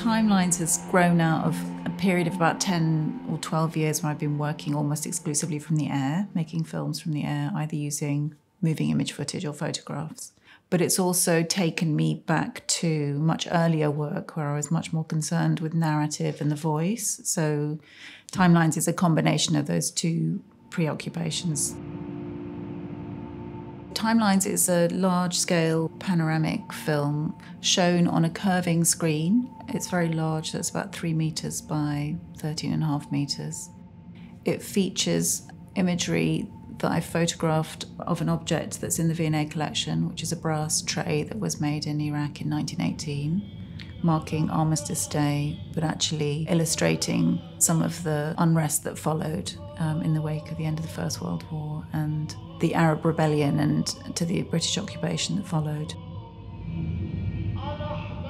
Timelines has grown out of a period of about 10 or 12 years where I've been working almost exclusively from the air, making films from the air, either using moving image footage or photographs. But it's also taken me back to much earlier work where I was much more concerned with narrative and the voice. So Timelines is a combination of those two preoccupations. Timelines is a large-scale panoramic film shown on a curving screen. It's very large, so it's about 3 meters by 13.5 meters. It features imagery that I photographed of an object that's in the V&A collection, which is a brass tray that was made in Iraq in 1918, marking Armistice Day, but actually illustrating some of the unrest that followed in the wake of the end of the First World War and the Arab rebellion and to the British occupation that followed.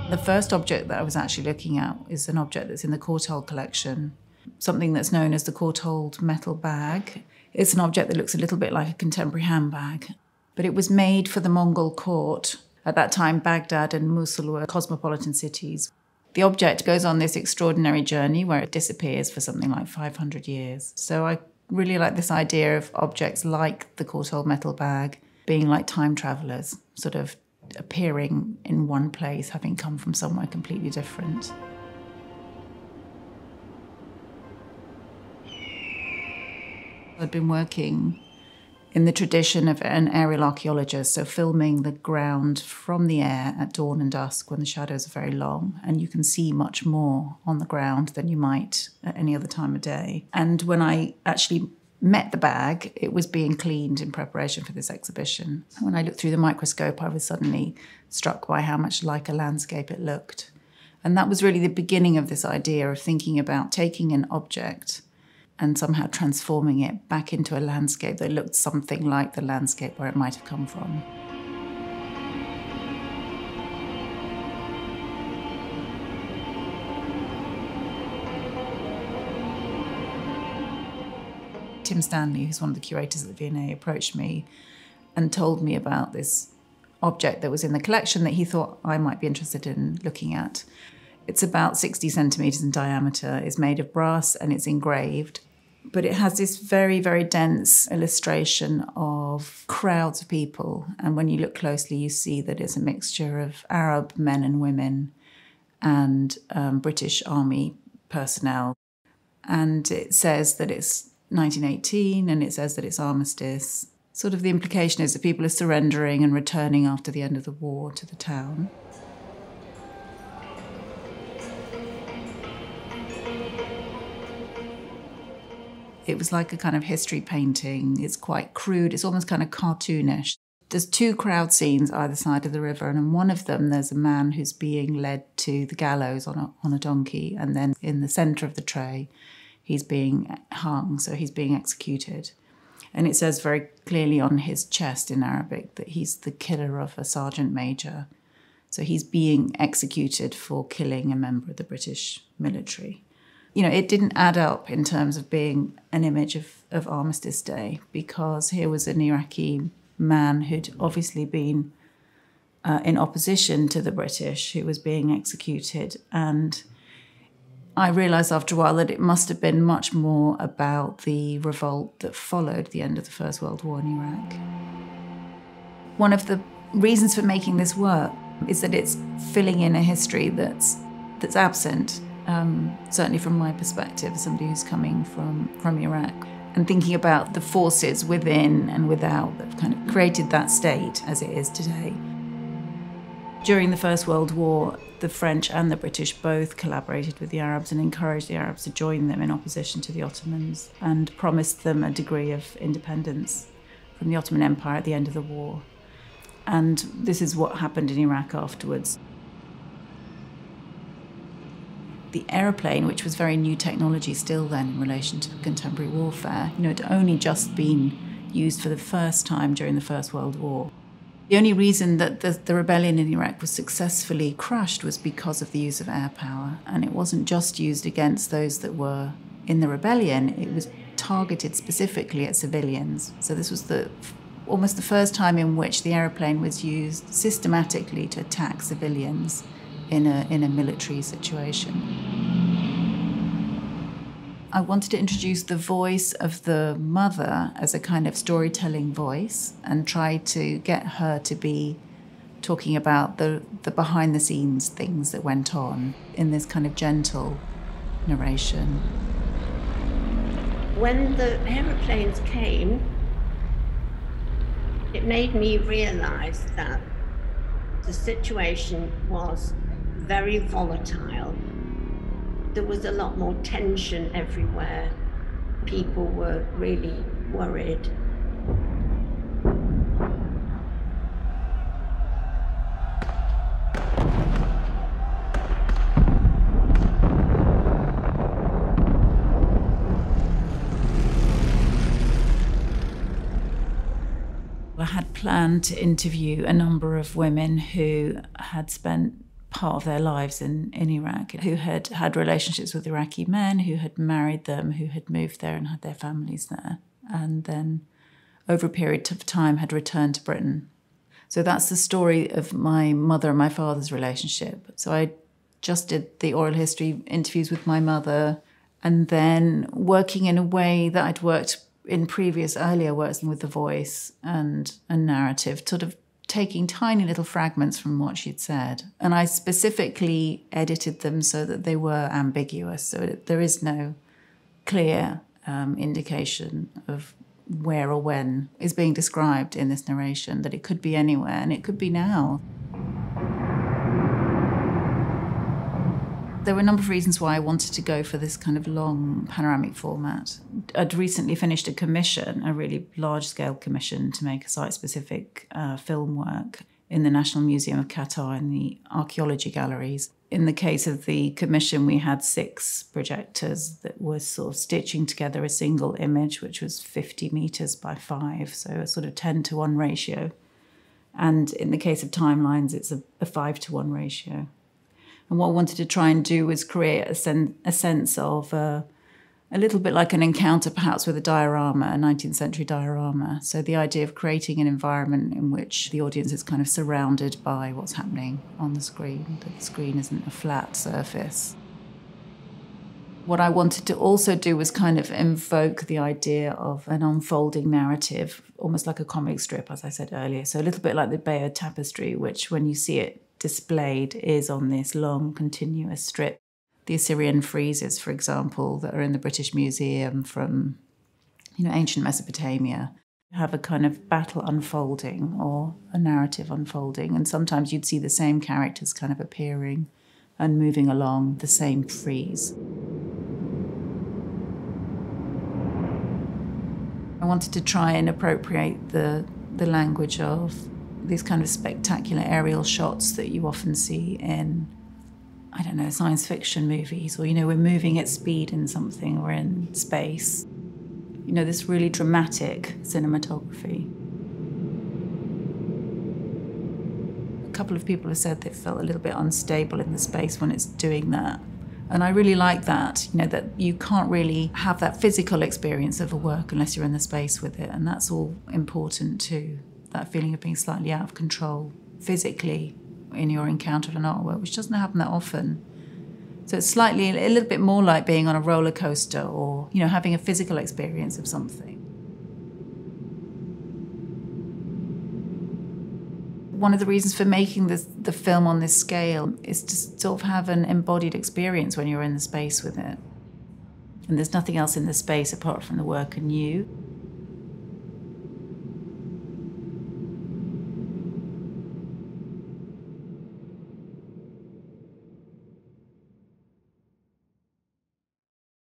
The first object that I was actually looking at is an object that's in the Courthold collection, something that's known as the Courthold Metal Bag. It's an object that looks a little bit like a contemporary handbag, but it was made for the Mongol court. At that time, Baghdad and Mosul were cosmopolitan cities. The object goes on this extraordinary journey where it disappears for something like 500 years. So I really like this idea of objects like the Courthold Metal Bag being like time travelers, sort of appearing in one place, having come from somewhere completely different. I've been working in the tradition of an aerial archaeologist, so filming the ground from the air at dawn and dusk when the shadows are very long, and you can see much more on the ground than you might at any other time of day. And when I actually met the bag, it was being cleaned in preparation for this exhibition. When I looked through the microscope, I was suddenly struck by how much like a landscape it looked. And that was really the beginning of this idea of thinking about taking an object and somehow transforming it back into a landscape that looked something like the landscape where it might have come from. Tim Stanley, who's one of the curators at the V&A, approached me and told me about this object that was in the collection that he thought I might be interested in looking at. It's about 60 centimeters in diameter, it's made of brass and it's engraved. But it has this very, very dense illustration of crowds of people. And when you look closely, you see that it's a mixture of Arab men and women and British Army personnel. And it says that it's 1918 and it says that it's Armistice. Sort of the implication is that people are surrendering and returning after the end of the war to the town. It was like a kind of history painting. It's quite crude. It's almost kind of cartoonish. There's two crowd scenes either side of the river, and in one of them there's a man who's being led to the gallows on a donkey, and then in the centre of the tray he's being hung, so he's being executed. And it says very clearly on his chest in Arabic that he's the killer of a sergeant major. So he's being executed for killing a member of the British military. You know, it didn't add up in terms of being an image of Armistice Day, because here was an Iraqi man who'd obviously been in opposition to the British, who was being executed. And I realised after a while that it must have been much more about the revolt that followed the end of the First World War in Iraq. One of the reasons for making this work is that it's filling in a history that's absent. Certainly from my perspective, as somebody who's coming from Iraq, and thinking about the forces within and without that kind of created that state as it is today. During the First World War, the French and the British both collaborated with the Arabs and encouraged the Arabs to join them in opposition to the Ottomans and promised them a degree of independence from the Ottoman Empire at the end of the war. And this is what happened in Iraq afterwards. The aeroplane, which was very new technology still then in relation to contemporary warfare, it had only just been used for the first time during the First World War. The only reason that the rebellion in Iraq was successfully crushed was because of the use of air power. And it wasn't just used against those that were in the rebellion, it was targeted specifically at civilians. So this was almost the first time in which the aeroplane was used systematically to attack civilians in a military situation. I wanted to introduce the voice of the mother as a kind of storytelling voice and try to get her to be talking about the behind-the-scenes things that went on in this kind of gentle narration. When the aeroplanes came, it made me realise that the situation was very volatile. There was a lot more tension everywhere. People were really worried. I had planned to interview a number of women who had spent part of their lives in Iraq, who had had relationships with Iraqi men, who had married them, who had moved there and had their families there, and then over a period of time had returned to Britain. So that's the story of my mother and my father's relationship. So I just did the oral history interviews with my mother, and then working in a way that I'd worked in previous earlier works with the voice and narrative, sort of taking tiny little fragments from what she'd said. And I specifically edited them so that they were ambiguous, so there is no clear indication of where or when is being described in this narration, that it could be anywhere and it could be now. There were a number of reasons why I wanted to go for this kind of long panoramic format. I'd recently finished a commission, a really large-scale commission, to make a site-specific film work in the National Museum of Qatar in the archaeology galleries. In the case of the commission, we had 6 projectors that were sort of stitching together a single image, which was 50 metres by 5, so a sort of 10-to-1 ratio. And in the case of timelines, it's a 5-to-1 ratio. And what I wanted to try and do was create a sense of a little bit like an encounter perhaps with a diorama, a 19th century diorama. So the idea of creating an environment in which the audience is kind of surrounded by what's happening on the screen, that the screen isn't a flat surface. What I wanted to also do was kind of invoke the idea of an unfolding narrative, almost like a comic strip, as I said earlier. So a little bit like the Bayeux tapestry, which when you see it displayed is on this long continuous strip. The Assyrian friezes, for example, that are in the British Museum from, ancient Mesopotamia, have a kind of battle unfolding or a narrative unfolding, and sometimes you'd see the same characters kind of appearing and moving along the same frieze. I wanted to try and appropriate the language of these kind of spectacular aerial shots that you often see in, science fiction movies, or, we're moving at speed in something or in space. This really dramatic cinematography. A couple of people have said they felt a little bit unstable in the space when it's doing that. And I really like that, that you can't really have that physical experience of a work unless you're in the space with it. And that's all important too. That feeling of being slightly out of control physically in your encounter of an artwork, which doesn't happen that often. So it's a little bit more like being on a roller coaster or, having a physical experience of something. One of the reasons for making the film on this scale is to sort of have an embodied experience when you're in the space with it. And there's nothing else in the space apart from the work and you.